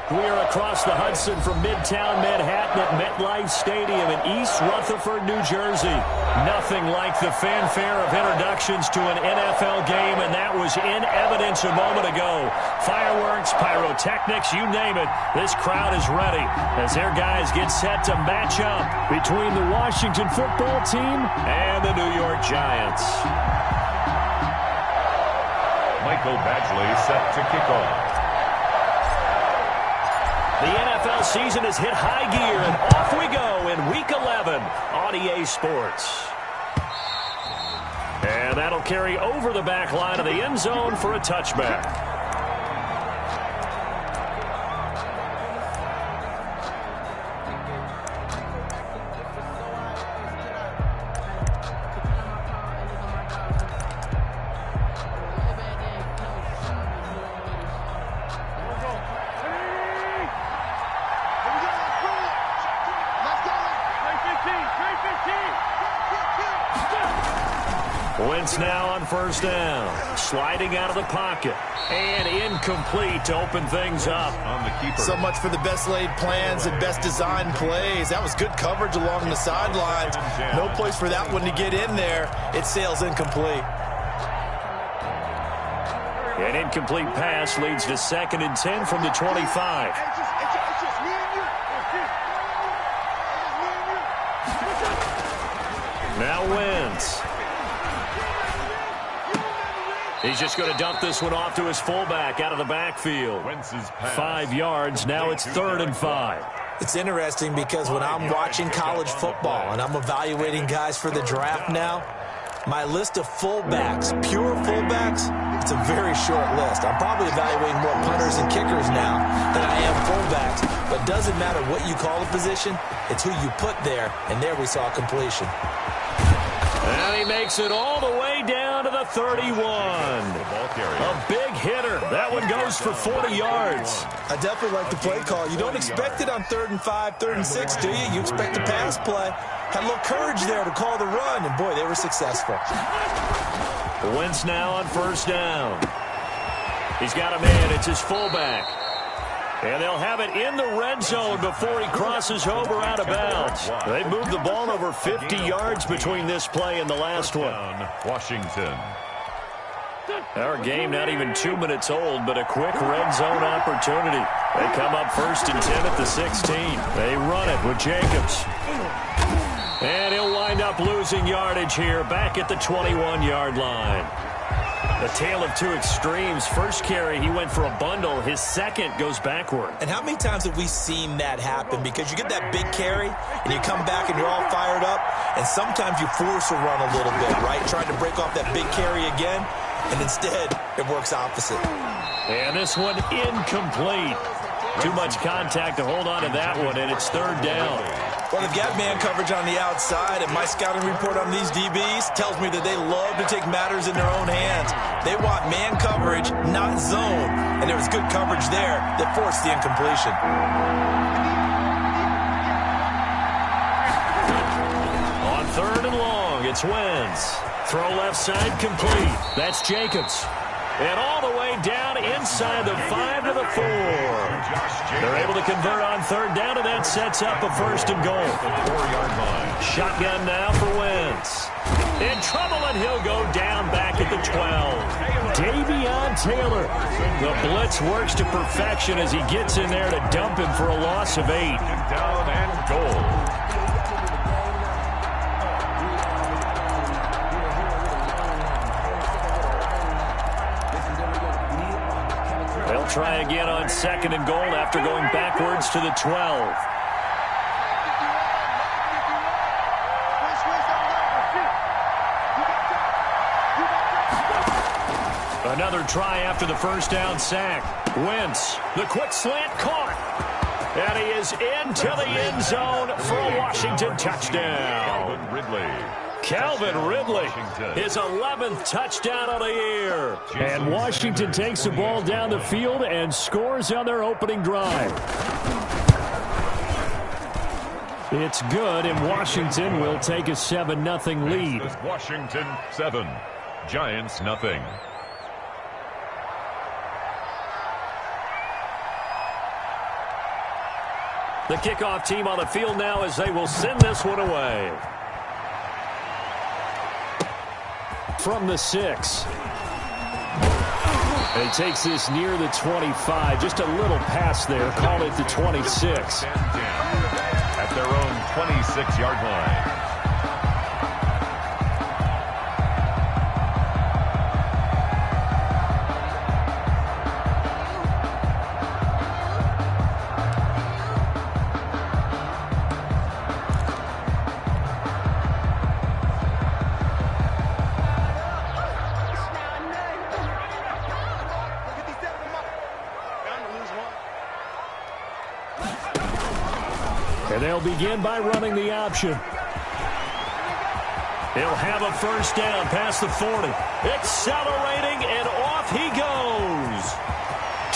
We are across the Hudson from Midtown Manhattan at MetLife Stadium in East Rutherford, New Jersey. Nothing like the fanfare of introductions to an NFL game, and that was in evidence a moment ago. Fireworks, pyrotechnics, you name it. This crowd is ready as their guys get set to match up between the Washington football team and the New York Giants. Michael Badgley set to kick off. The NFL season has hit high gear, and off we go in Week 11 on EA Sports. And that'll carry over the back line of the end zone for a touchback. Wentz now on first down. Sliding out of the pocket. And incomplete to open things up. On the keeper. So much for the best laid plans and best designed plays. That was good coverage along the sidelines. No place for that one to get in there. It sails incomplete. An incomplete pass leads to 2nd and 10 from the 25. Now Wentz. He's just going to dump this one off to his fullback out of the backfield. 5 yards. Now it's 3rd and 5. It's interesting because when I'm watching college football and I'm evaluating guys for the draft now, my list of fullbacks, pure fullbacks, it's a very short list. I'm probably evaluating more punters and kickers now than I am fullbacks. But it doesn't matter what you call a position, it's who you put there. And there we saw completion. And he makes it all the way down to the 31. A big hitter. That one goes for 40 yards. I definitely like the play call. You don't expect it on 3rd and 5, 3rd and 6, do you? You expect a pass play. Had a little courage there to call the run, and boy, they were successful. Wentz now on first down. He's got a man. It's his fullback. And they'll have it in the red zone before he crosses over out of bounds. They moved the ball over 50 yards between this play and the last one. Washington. Our game not even 2 minutes old, but a quick red zone opportunity. They come up 1st and 10 at the 16. They run it with Jacobs. And he'll wind up losing yardage here back at the 21-yard line. A tale of two extremes. First carry, he went for a bundle. His second goes backward. And how many times have we seen that happen? Because you get that big carry, and you come back and you're all fired up, and sometimes you force a run a little bit, right? Trying to break off that big carry again, and instead it works opposite. And this one incomplete. Too much contact to hold on to that one, and it's 3rd down. Well, they've got man coverage on the outside, and my scouting report on these DBs tells me that they love to take matters in their own hands. They want man coverage, not zone, and there was good coverage there that forced the incompletion. On 3rd and long, it's Wentz. Throw left side complete. That's Jacobs. And all the way down inside the 5 to the 4. They're able to convert on 3rd down, and that sets up a 1st and goal. Shotgun now for Wentz. In trouble, and he'll go down back at the 12. Davion Taylor. The blitz works to perfection as he gets in there to dump him for a loss of 8. Down and goal. They'll try again on 2nd and goal after going backwards to the 12. Another try after the first down sack. Wentz, the quick slant caught. And he is into the end zone for a Washington touchdown. Calvin Ridley, his 11th touchdown of the year. And Washington takes the ball down the field and scores on their opening drive. It's good, and Washington will take a 7-0 lead. Washington 7, Giants 0. The kickoff team on the field now as they will send this one away. From the 6. He takes this near the 25. Just a little pass there. Called it the 26. At their own 26-yard line. And they'll begin by running the option. He'll have a first down past the 40. Accelerating, and off he goes.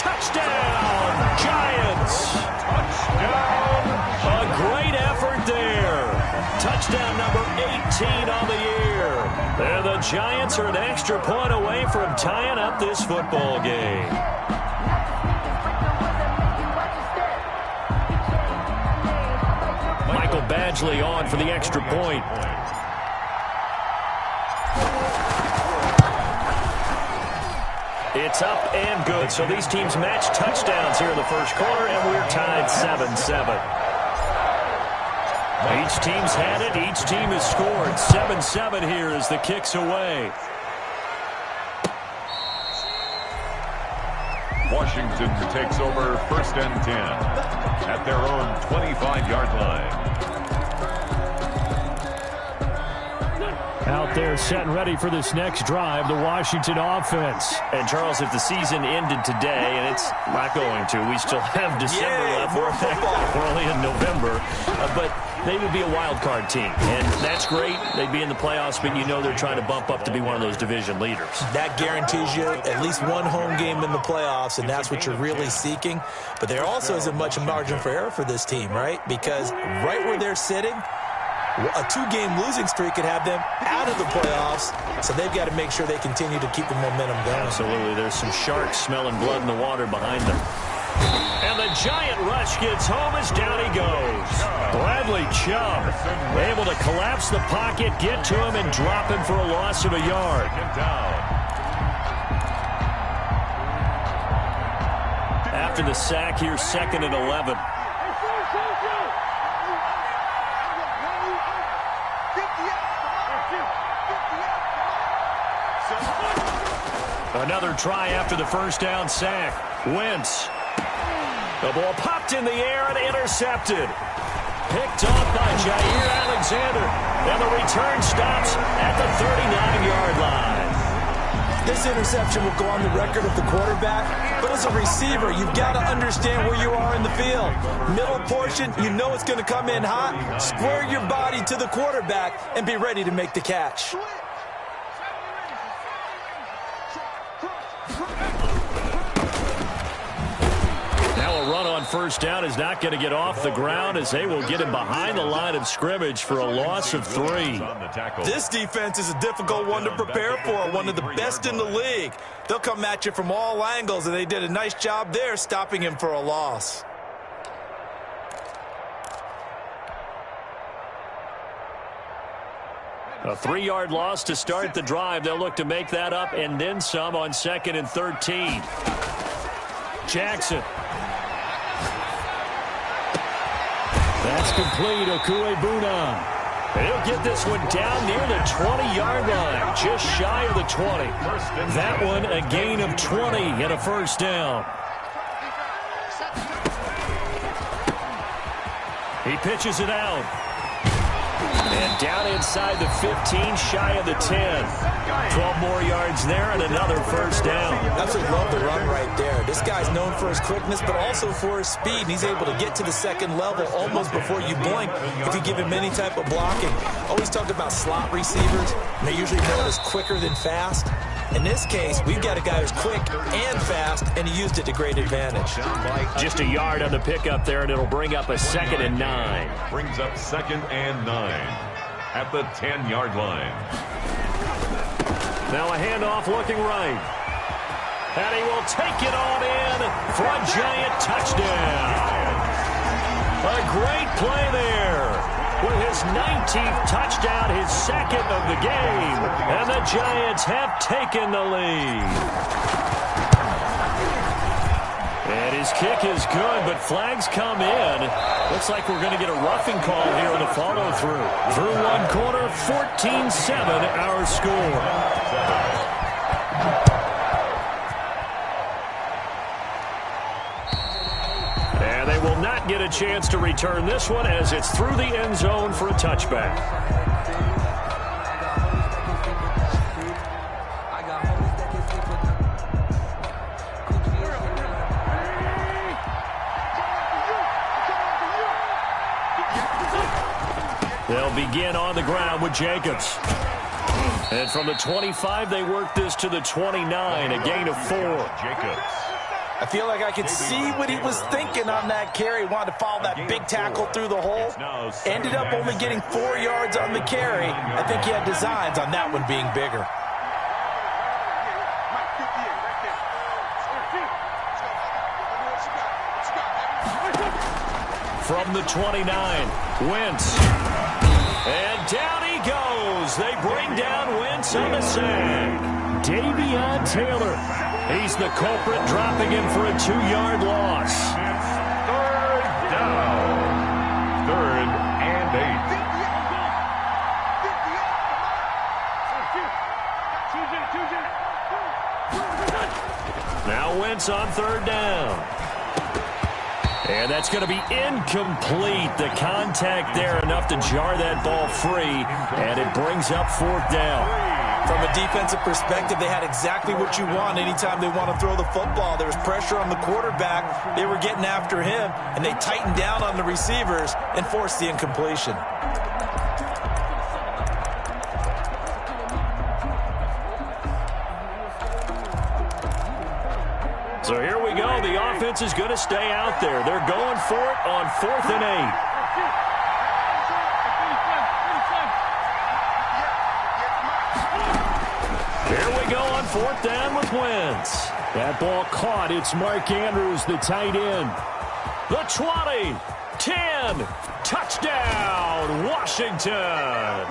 Touchdown, Giants. Touchdown. A great effort there. Touchdown number 18 on the year. And the Giants are an extra point away from tying up this football game. Badgley on for the extra point. It's up and good. So these teams match touchdowns here in the first quarter, and we're tied 7-7. Each team's had it. Each team has scored. 7-7 here as the kick's away. Washington takes over 1st and 10 at their own 25-yard line. Out there set and ready for this next drive, the Washington offense. And, Charles, if the season ended today, and it's not going to, we still have December left. We're only in November. But they would be a wild card team. And that's great. They'd be in the playoffs, but you know they're trying to bump up to be one of those division leaders. That guarantees you at least one home game in the playoffs, and that's what you're really seeking. But there also isn't much margin for error for this team, right? Because right where they're sitting, a 2-game losing streak could have them out of the playoffs, so they've got to make sure they continue to keep the momentum going. Absolutely. There's some sharks smelling blood in the water behind them. And the giant rush gets home as down he goes. Bradley Chubb able to collapse the pocket, get to him, and drop him for a loss of a yard. After the sack, here's 2nd and 11. Another try after the first down sack. Wentz. The ball popped in the air and intercepted. Picked off by Jair Alexander. And the return stops at the 39-yard line. This interception will go on the record of the quarterback, but as a receiver, you've got to understand where you are in the field. Middle portion, you know it's going to come in hot. Square your body to the quarterback and be ready to make the catch. First down is not going to get off the ground as they will get him behind the line of scrimmage for a loss of 3. This defense is a difficult one to prepare for, one of the best in the league. They'll come at you from all angles, and they did a nice job there stopping him for a loss. A 3-yard loss to start the drive. They'll look to make that up and then some on 2nd and 13. Jackson. That's complete. Okuebuna. He'll get this one down near the 20-yard line, just shy of the 20. That one a gain of 20 and a first down. He pitches it out. And down inside the 15, shy of the 10. 12 more yards there and another first down. Absolutely love the run right there. This guy's known for his quickness, but also for his speed. And he's able to get to the second level almost before you blink if you give him any type of blocking. Always talk about slot receivers. And they're usually known as quicker than fast. In this case, we've got a guy who's quick and fast, and he used it to great advantage. Just a yard on the pickup there, and it'll bring up a 2nd and 9. Brings up 2nd and 9 at the 10-yard line. Now a handoff looking right. And he will take it on in for a giant touchdown. A great play there. With his 19th touchdown, his second of the game. And the Giants have taken the lead. And his kick is good, but flags come in. Looks like we're going to get a roughing call here on the follow-through. Through one quarter, 14-7 our score. And they will not get a chance to return this one as it's through the end zone for a touchback. They'll begin on the ground with Jacobs. And from the 25, they work this to the 29, a gain of 4. Jacobs. I feel like I could see what he was thinking on that carry. Wanted to follow that big tackle through the hole. Ended up only getting 4 yards on the carry. I think he had designs on that one being bigger. From the 29, Wentz. And down he goes. They bring down Wentz on the sack. Davion Taylor. He's the culprit, dropping him for a 2-yard loss. Third down. 3rd and 8. Now Wentz on 3rd down. And that's going to be incomplete. The contact there enough to jar that ball free, and it brings up 4th down. From a defensive perspective, they had exactly what you want anytime they want to throw the football. There was pressure on the quarterback. They were getting after him, and they tightened down on the receivers and forced the incompletion. So here we go. The offense is going to stay out there. They're going for it on 4th and 8. Here we go on 4th down with Wentz. That ball caught. It's Mark Andrews, the tight end. The 20, 10, touchdown, Washington.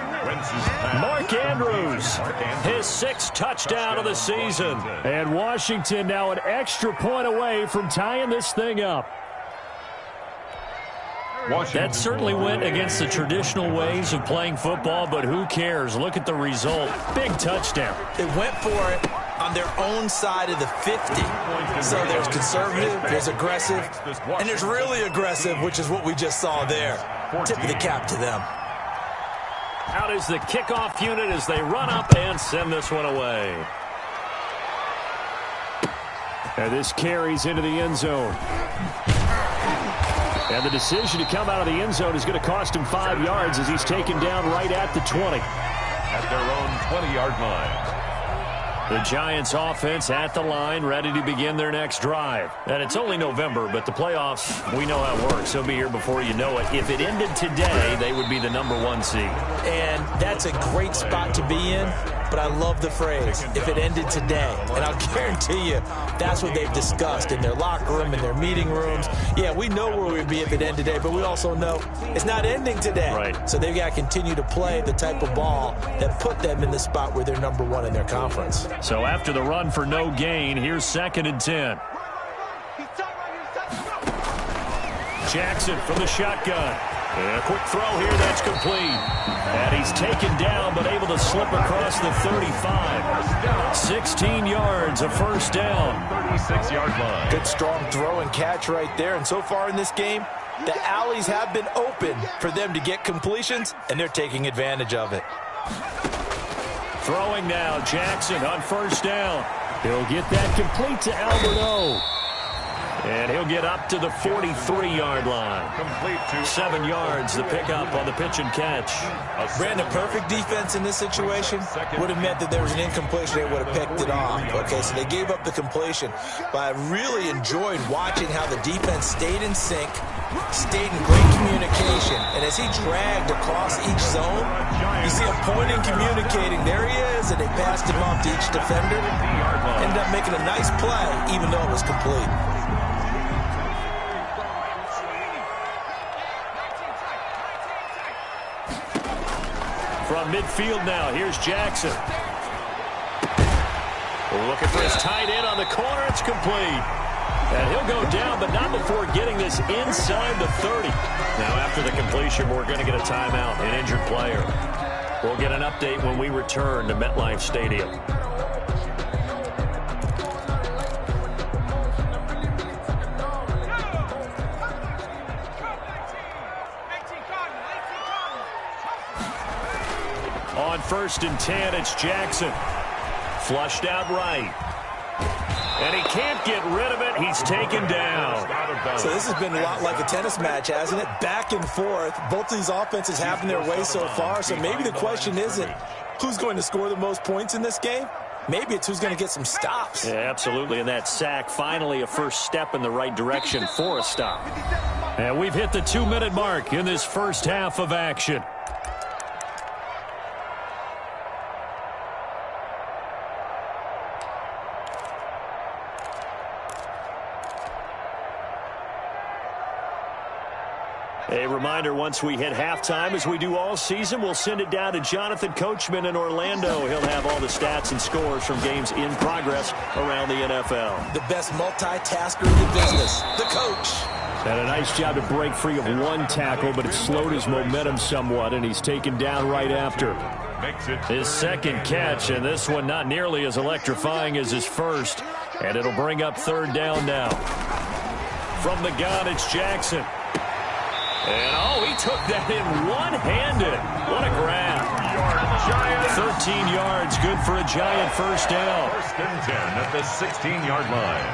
Mark Andrews, his 6th touchdown of the season. And Washington now an extra point away from tying this thing up. That certainly went against the traditional ways of playing football, but who cares? Look at the result. Big touchdown. They went for it on their own side of the 50. So there's conservative, there's aggressive, and there's really aggressive, which is what we just saw there. Tip of the cap to them. Out is the kickoff unit as they run up and send this one away. And this carries into the end zone. And the decision to come out of the end zone is going to cost him 5 yards as he's taken down right at the 20. At their own 20-yard line. The Giants offense at the line, ready to begin their next drive. And it's only November, but the playoffs, we know how it works. They'll be here before you know it. If it ended today, they would be the #1 seed. And that's a great spot to be in, but I love the phrase, if it ended today. And I'll guarantee you, that's what they've discussed in their locker room, in their meeting rooms. Yeah, we know where we'd be if it ended today, but we also know it's not ending today. Right. So they've got to continue to play the type of ball that put them in the spot where they're #1 in their conference. So after the run for no gain, here's 2nd and 10. Jackson from the shotgun. And a quick throw here, that's complete. And he's taken down, but able to slip across the 35. 16 yards, a 1st down. 36-yard line. Good strong throw and catch right there. And so far in this game, the alleys have been open for them to get completions, and they're taking advantage of it. Throwing now, Jackson on 1st down. He'll get that complete to Alberto. And he'll get up to the 43-yard line. Complete to 7 yards, the pickup on the pitch and catch. Brandon, perfect defense in this situation would have meant that there was an incompletion. They would have picked it off. Okay, so they gave up the completion. But I really enjoyed watching how the defense stayed in sync, stayed in great communication. And as he dragged across each zone, you see him pointing, communicating. There he is, and they passed him off to each defender. Ended up making a nice play, even though it was complete. From midfield now, here's Jackson. Looking for his tight end on the corner. It's complete. And he'll go down, but not before getting this inside the 30. Now, after the completion, we're going to get a timeout, an injured player. We'll get an update when we return to MetLife Stadium. On 1st and 10, it's Jackson. Flushed out right. And he can't get rid of it. He's taken down. So this has been a lot like a tennis match, hasn't it? Back and forth. Both of these offenses having their way so far. So maybe the question isn't who's going to score the most points in this game. Maybe it's who's going to get some stops. Yeah, absolutely. And that sack, finally a first step in the right direction for a stop. And we've hit the 2-minute mark in this first half of action. A reminder, once we hit halftime, as we do all season, we'll send it down to Jonathan Coachman in Orlando. He'll have all the stats and scores from games in progress around the NFL. The best multitasker in the business, the coach. Had a nice job to break free of one tackle, but it slowed his momentum somewhat, and he's taken down right after. His second catch, and this one not nearly as electrifying as his first, and it'll bring up 3rd down now. From the gun, it's Jackson. And, oh, he took that in one-handed. What a grab. 13 yards, good for a Giant first down. 1st and 10 at the 16-yard line.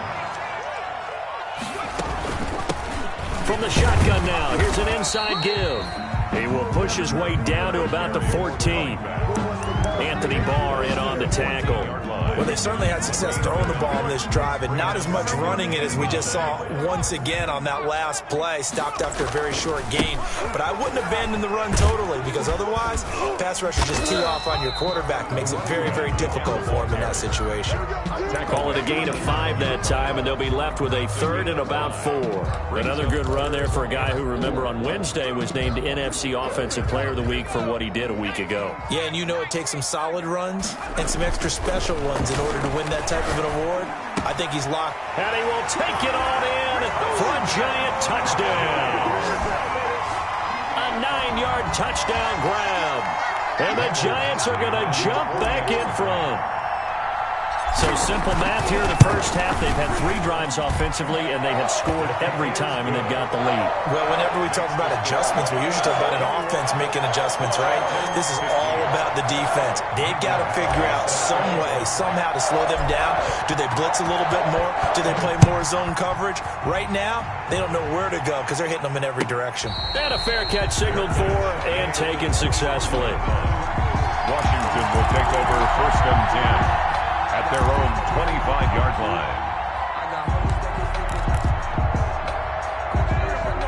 From the shotgun now, here's an inside give. He will push his way down to about the 14. Anthony Barr in on the tackle. Well, they certainly had success throwing the ball in this drive, and not as much running it as we just saw once again on that last play, stopped after a very short gain. But I wouldn't abandon the run totally, because otherwise, pass rushers just tee off on your quarterback. Makes it very, very difficult for him in that situation. Call it a gain of 5 that time, and they'll be left with a 3rd and about 4. Another good run there for a guy who, remember, on Wednesday was named NFC Offensive Player of the Week for what he did a week ago. Yeah, and you know it takes some solid runs and some extra special ones in order to win that type of an award. I think he's locked. And he will take it on in for a Giant touchdown. A 9-yard touchdown grab. And the Giants are going to jump back in front. So simple math here in the first half. They've had 3 drives offensively, and they have scored every time, and they've got the lead. Well, whenever we talk about adjustments, we usually talk about an offense making adjustments, right? This is all about the defense. They've got to figure out some way, somehow to slow them down. Do they blitz a little bit more? Do they play more zone coverage? Right now, they don't know where to go because they're hitting them in every direction. And a fair catch signaled for and taken successfully. Washington will take over 1st and 10. At their own 25-yard line.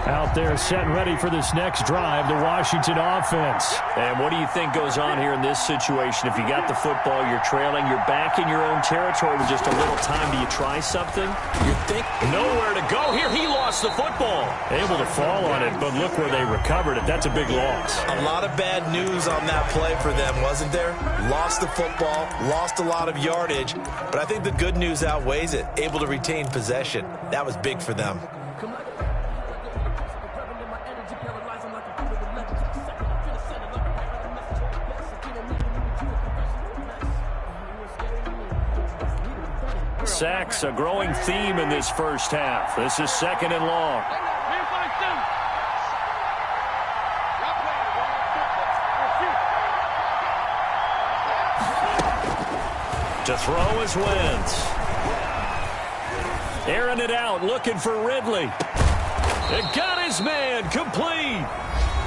Out there set and ready for this next drive, the Washington offense. And what do you think goes on here in this situation? If you got the football, you're trailing, you're back in your own territory with just a little time. Do you try something? You think? Nowhere to go here. He lost the football. Able to fall on it, but look where they recovered it. That's a big loss. A lot of bad news on that play for them, wasn't there? Lost the football, lost a lot of yardage, but I think the good news outweighs it. Able to retain possession. That was big for them. Sacks, a growing theme in this first half. This is 2nd and long. To throw is Wentz. Airing it out, looking for Ridley. It got his man, complete.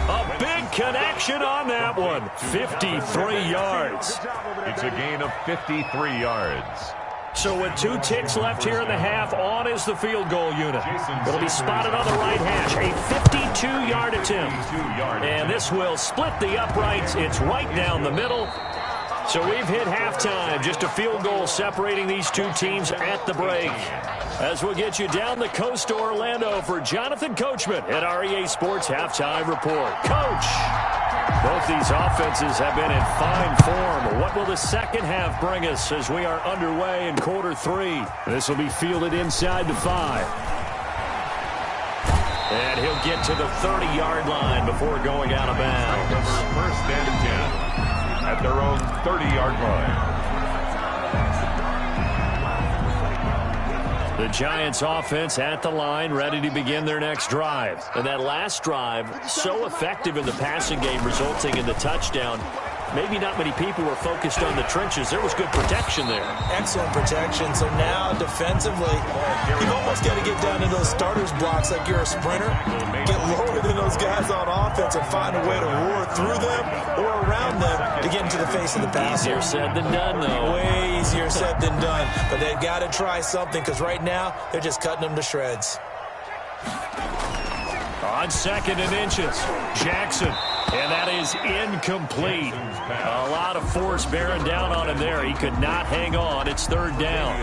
A big connection on that one. 53 yards. It's a gain of 53 yards. So with 2 ticks left here in the half, on is the field goal unit. It'll be spotted on the right hash. A 52-yard attempt. And this will split the uprights. It's right down the middle. So we've hit halftime. Just a field goal separating these 2 teams at the break. As we'll get you down the coast to Orlando for Jonathan Coachman at our EA Sports Halftime Report. Coach! Both these offenses have been in fine form. What will the second half bring us as we are underway in quarter 3? This will be fielded inside the 5. And he'll get to the 30-yard line before going out of bounds. First and 10 at their own 30-yard line. The Giants offense at the line, ready to begin their next drive. And that last drive, so effective in the passing game, resulting in the touchdown. Maybe not many people were focused on the trenches. There was good protection there. Excellent protection. So now, defensively, you've almost got to get down to those starters blocks like you're a sprinter. Get lower than those guys on offense and find a way to roar through them or around them to get into the face of the passer. Easier said than done, though. Way easier said than done. But they've got to try something because right now, they're just cutting them to shreds. On 2nd and inches, Jackson. And that is incomplete. A lot of force bearing down on him there. He could not hang on. It's 3rd down.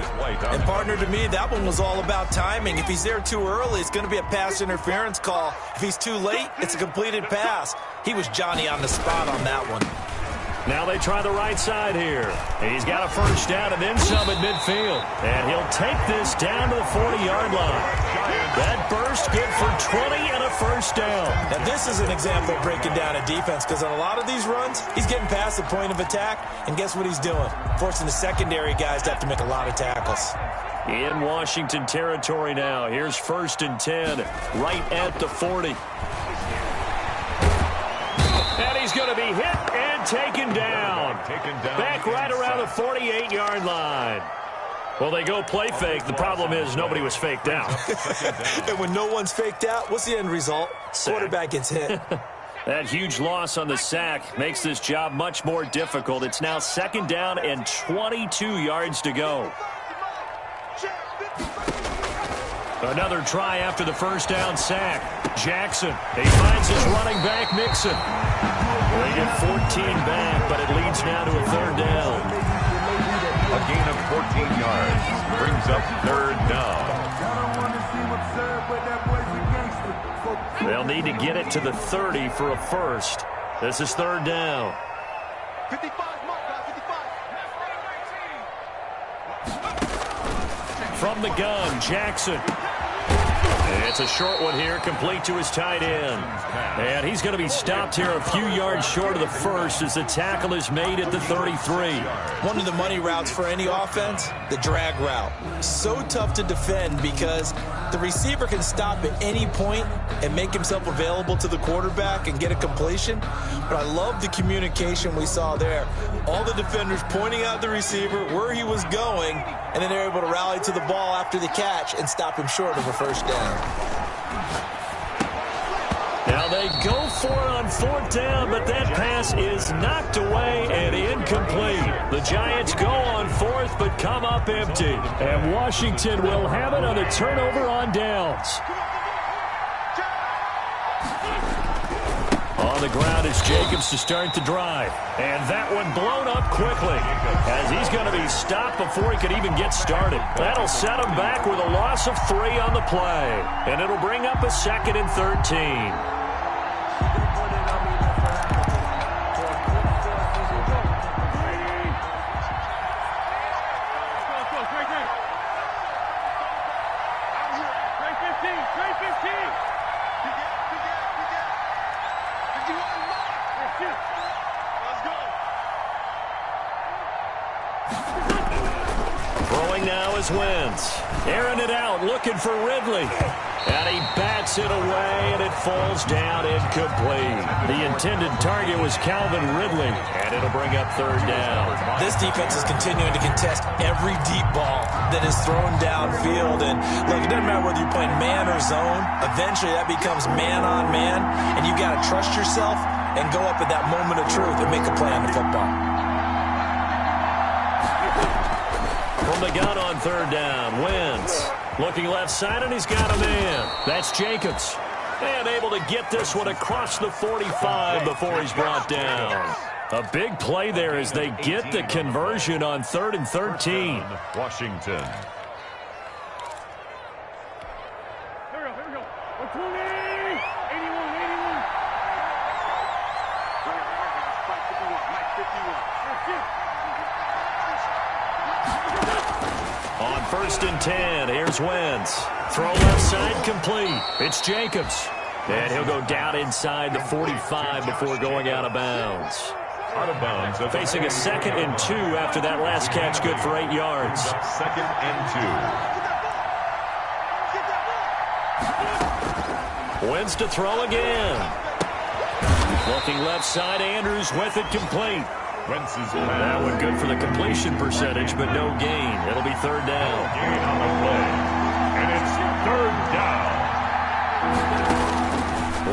And, partner, to me, that one was all about timing. If he's there too early, it's going to be a pass interference call. If he's too late, it's a completed pass. He was Johnny on the spot on that one. Now they try the right side here. He's got a first down and then some at midfield. And he'll take this down to the 40-yard line. That burst good for 20 and a first down. Now this is an example of breaking down a defense because on a lot of these runs, he's getting past the point of attack. And guess what he's doing? Forcing the secondary guys to have to make a lot of tackles. In Washington territory now. Here's 1st and 10 right at the 40. And he's going to be hit and taken down. Back right around the 48-yard line. Well, they go play fake. The problem is nobody was faked out. And when no one's faked out, what's the end result? Sack. Quarterback gets hit. That huge loss on the sack makes this job much more difficult. It's now 2nd down and 22 yards to go. Another try after the first down sack. Jackson, he finds his running back, Mixon. They get 14 back, but it leads now to a 3rd down. A gain of 14 yards brings up 3rd down. They'll need to get it to the 30 for a first. This is 3rd down. 55, From the gun, Jackson. It's a short one here, complete to his tight end. And he's going to be stopped here a few yards short of the first as the tackle is made at the 33. One of the money routes for any offense, the drag route. So tough to defend because the receiver can stop at any point and make himself available to the quarterback and get a completion. But I love the communication we saw there. All the defenders pointing out the receiver, where he was going, and then they're able to rally to the ball after the catch and stop him short of a first down. Now they go for it on 4th down, but that pass is knocked away and incomplete. The Giants go on 4th, but come up empty. And Washington will have it on the turnover on downs. On the ground is Jacobs to start the drive. And that one blown up quickly as he's going to be stopped before he could even get started. That'll set him back with a loss of 3 on the play. And it'll bring up a 2nd and 13. Wins. Airing it out, looking for Ridley. And he bats it away, and it falls down incomplete. The intended target was Calvin Ridley, and it'll bring up 3rd down. This defense is continuing to contest every deep ball that is thrown downfield. And look, it doesn't matter whether you're playing man or zone. Eventually, that becomes man on man, and you've got to trust yourself and go up at that moment of truth and make a play on the football. From the gun on 3rd down, Wentz looking left side, and he's got a man. That's Jacobs. And able to get this one across the 45 before he's brought down. A big play there as they get the conversion on 3rd and 13. Washington. Here we go. 120, 81, 81. On 1st and 10, here's Wentz. Throw left side complete. It's Jacobs. And he'll go down inside the 45 before going out of bounds. Out of bounds. Facing a 2nd and 2 after that last catch, good for 8 yards. 2nd and 2. Wentz to throw again. Looking left side, Andrews with it complete. Wentz's That one good for the completion percentage, but no gain. It'll be 3rd down. gain on the play. And it's 3rd down.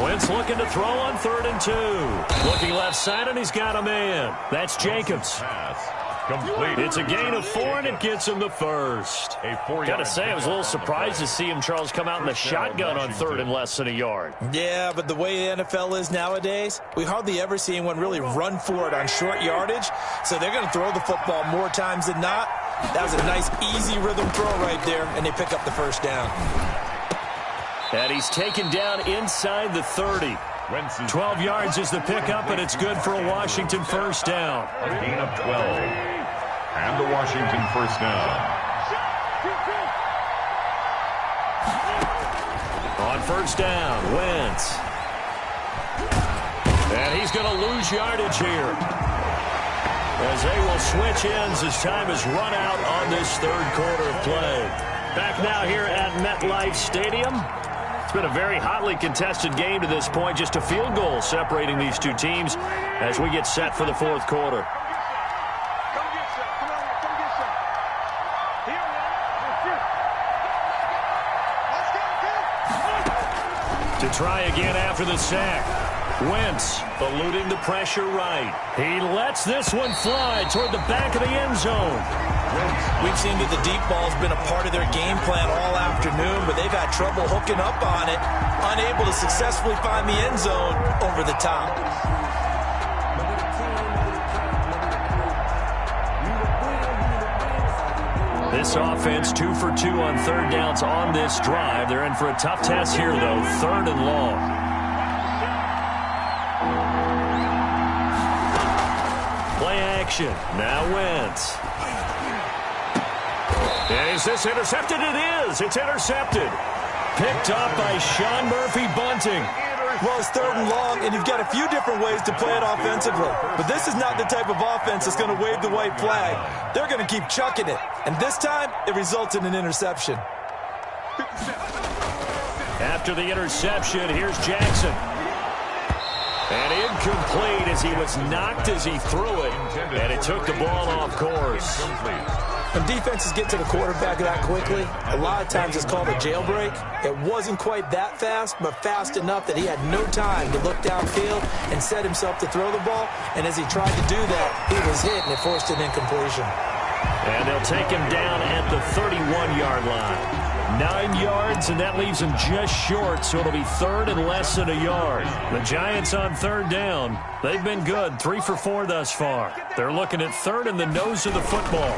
Wentz looking to throw on 3rd and 2. Looking left side, and he's got a man. That's Jacobs. Pass complete. It's a gain of 4, and it gets him the first. A 4-yard Got to say, I was a little surprised to see him, Charles, come out in the shotgun on 3rd and less than a yard. Yeah, but the way the NFL is nowadays, we hardly ever see anyone really run for it on short yardage, so they're going to throw the football more times than not. That was a nice, easy rhythm throw right there, and they pick up the 1st down. And he's taken down inside the 30. 12 yards is the pickup, and it's good for a Washington 1st down. A gain of 12. And the Washington 1st down. On 1st down, Wentz. And he's going to lose yardage here, as they will switch ends as time has run out on this 3rd quarter of play. Back now here at MetLife Stadium. It's been a very hotly contested game to this point. Just a field goal separating these two teams as we get set for the 4th quarter. To try again after the sack. Wentz eluding the pressure right. He lets this one fly toward the back of the end zone. We've seen that the deep ball's been a part of their game plan all afternoon, but they've had trouble hooking up on it, unable to successfully find the end zone over the top. This offense 2 for 2 on 3rd downs on this drive. They're in for a tough test here, though. 3rd and long. Play action. Now Wentz. Is this intercepted? It is. It's intercepted. Picked up by Sean Murphy Bunting. Well, it's 3rd and long, and you've got a few different ways to play it offensively. But this is not the type of offense that's going to wave the white flag. They're going to keep chucking it. And this time, it results in an interception. After the interception, here's Jackson. And incomplete as he was knocked as he threw it. And it took the ball off course. When defenses get to the quarterback that quickly, a lot of times it's called a jailbreak. It wasn't quite that fast, but fast enough that he had no time to look downfield and set himself to throw the ball. And as he tried to do that, he was hit, and it forced an incompletion. And they'll take him down at the 31-yard line. 9 yards, and that leaves him just short, so it'll be 3rd and less than a yard. The Giants on 3rd down. They've been good, 3 for 4 thus far. They're looking at 3rd and the nose of the football.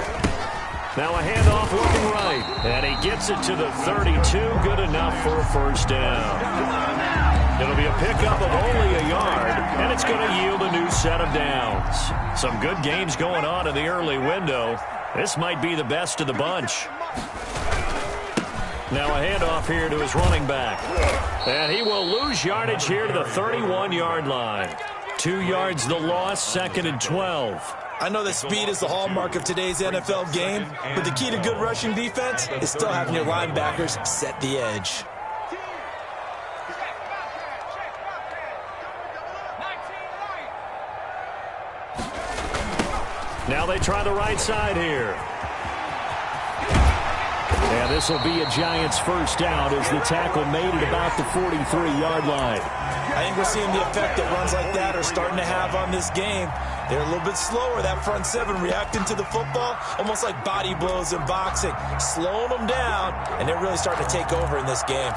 Now a handoff looking right, and he gets it to the 32, good enough for a 1st down. It'll be a pickup of only a yard, and it's going to yield a new set of downs. Some good games going on in the early window. This might be the best of the bunch. Now a handoff here to his running back. And he will lose yardage here to the 31-yard line. 2 yards the loss, 2nd and 12. I know that speed is the hallmark of today's NFL game, but the key to good rushing defense is still having your linebackers set the edge. Now they try the right side here. And this will be a Giants 1st down as the tackle made at about the 43-yard line. I think we're seeing the effect that runs like that are starting to have on this game. They're a little bit slower, that front 7 reacting to the football, almost like body blows in boxing, slowing them down, and they're really starting to take over in this game.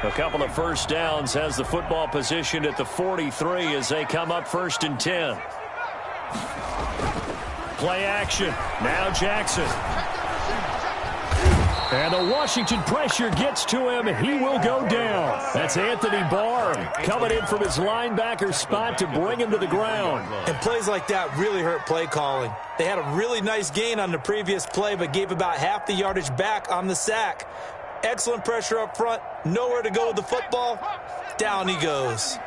A couple of 1st downs, has the football positioned at the 43 as they come up 1st and 10. Play action. Now Jackson. And the Washington pressure gets to him. He will go down. That's Anthony Barr coming in from his linebacker spot to bring him to the ground. And plays like that really hurt play calling. They had a really nice gain on the previous play, but gave about half the yardage back on the sack. Excellent pressure up front. Nowhere to go with the football. Down he goes.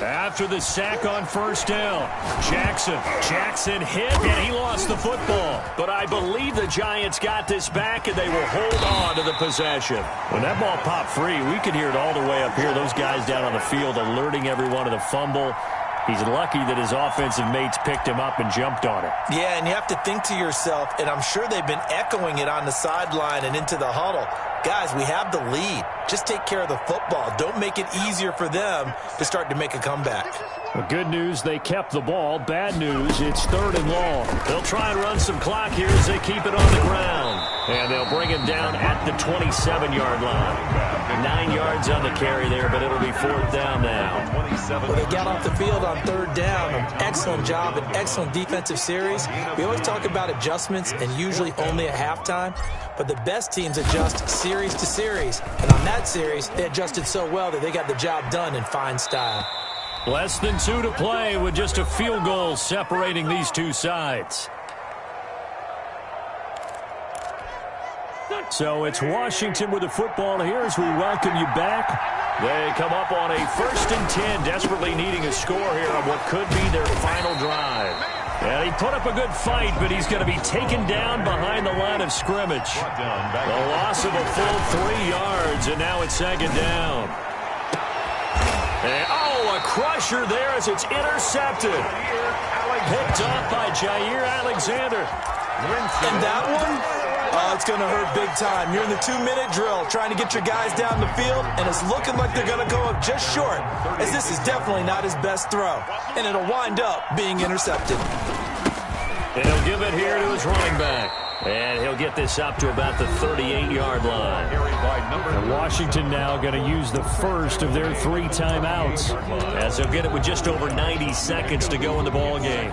After the sack on first down, Jackson hit, and he lost the football. But I believe the Giants got this back, and they will hold on to the possession. When that ball popped free, we could hear it all the way up here. Those guys down on the field alerting everyone of the fumble. He's lucky that his offensive mates picked him up and jumped on it. Yeah, and you have to think to yourself, and I'm sure they've been echoing it on the sideline and into the huddle. Guys, we have the lead. Just take care of the football. Don't make it easier for them to start to make a comeback. Well, good news, they kept the ball. Bad news, it's 3rd and long. They'll try and run some clock here as they keep it on the ground. And they'll bring him down at the 27-yard line. 9 yards on the carry there, but it'll be 4th down now. Well, they got off the field on 3rd down. An excellent job, an excellent defensive series. We always talk about adjustments and usually only at halftime. But the best teams adjust series to series. And on that series, they adjusted so well that they got the job done in fine style. Less than 2 to play with just a field goal separating these two sides. So it's Washington with the football here as we welcome you back. They come up on a 1st and 10, desperately needing a score here on what could be their final drive. And he put up a good fight, but he's going to be taken down behind the line of scrimmage. The loss of a full 3 yards, and now it's 2nd down. And, a crusher there as it's intercepted. Picked off by Jair Alexander. And that one, it's going to hurt big time. You're in the 2-minute drill trying to get your guys down the field, and it's looking like they're going to go up just short, as this is definitely not his best throw. And it'll wind up being intercepted. And he'll give it here to his running back. And he'll get this up to about the 38-yard line. And Washington now going to use the first of their 3 timeouts, as they'll get it with just over 90 seconds to go in the ball game.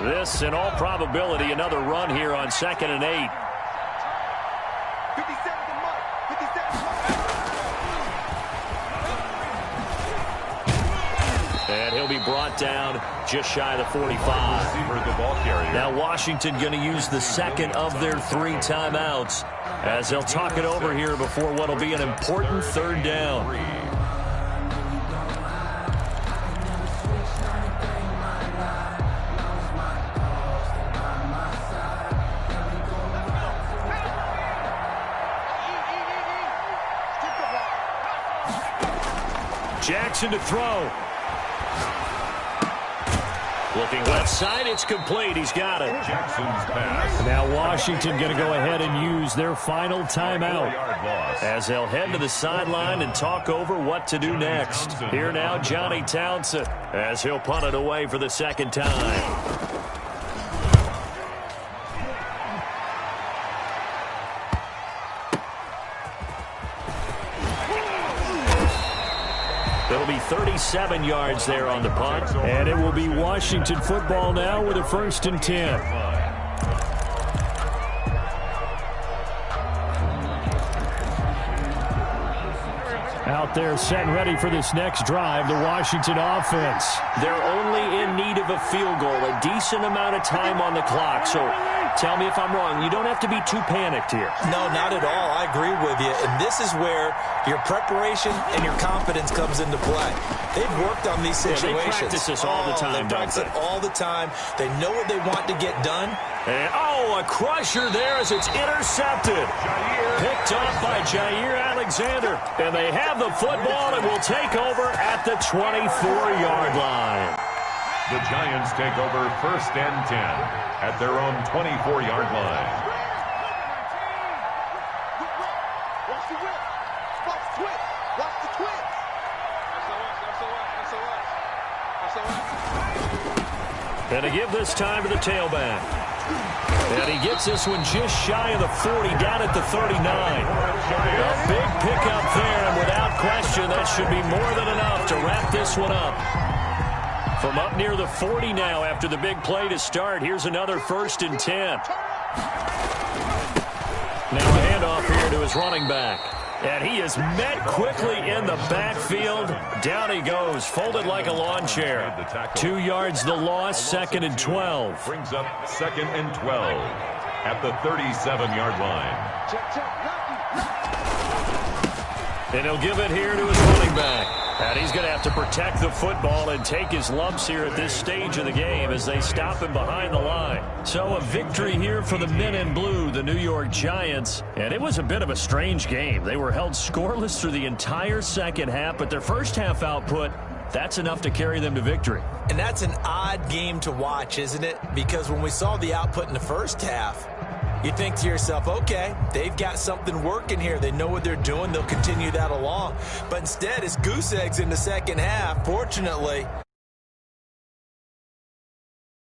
This, in all probability, another run here on 2nd and 8. And he'll be brought down just shy of the 45. Now Washington going to use the 2nd of their 3 timeouts as they'll talk it over here before what will be an important 3rd down. Jackson to throw. Looking left side, it's complete. He's got it. Jackson's pass. Now Washington going to go ahead and use their final timeout as they'll head to the sideline and talk over what to do next. Here now, Johnny Townsend, as he'll punt it away for the 2nd time. It'll be 37 yards there on the punt. And it will be Washington football now with a 1st and 10. Out there set and ready for this next drive, the Washington offense. They're only in need of a field goal, a decent amount of time on the clock. So tell me if I'm wrong. You don't have to be too panicked here. No, not at all. I agree with you. And this is where your preparation and your confidence comes into play. They've worked on these situations. Yeah, they practice this all the time, They practice it all the time. They know what they want to get done. And, a crusher there as it's intercepted. Picked off by Jair Alexander. And they have the football and will take over at the 24-yard line. The Giants take over 1st and 10 at their own 24-yard line. Watch the whip. Watch the twitch. Watch the twitch. And to give this time to the tailback. And he gets this one just shy of the 40, down at the 39. A big pickup there, and without question, that should be more than enough to wrap this one up. From up near the 40 now after the big play to start, here's another 1st and 10. Now a handoff here to his running back. And he is met quickly in the backfield. Down he goes, folded like a lawn chair. 2 yards the loss, 2nd and 12. Brings up 2nd and 12 at the 37-yard line. And he'll give it here to his running back. And he's going to have to protect the football and take his lumps here at this stage of the game as they stop him behind the line. So a victory here for the men in blue, the New York Giants. And it was a bit of a strange game. They were held scoreless through the entire second half, but their first half output, that's enough to carry them to victory. And that's an odd game to watch, isn't it? Because when we saw the output in the first half, you think to yourself, okay, they've got something working here. They know what they're doing. They'll continue that along. But instead, it's goose eggs in the second half. Fortunately,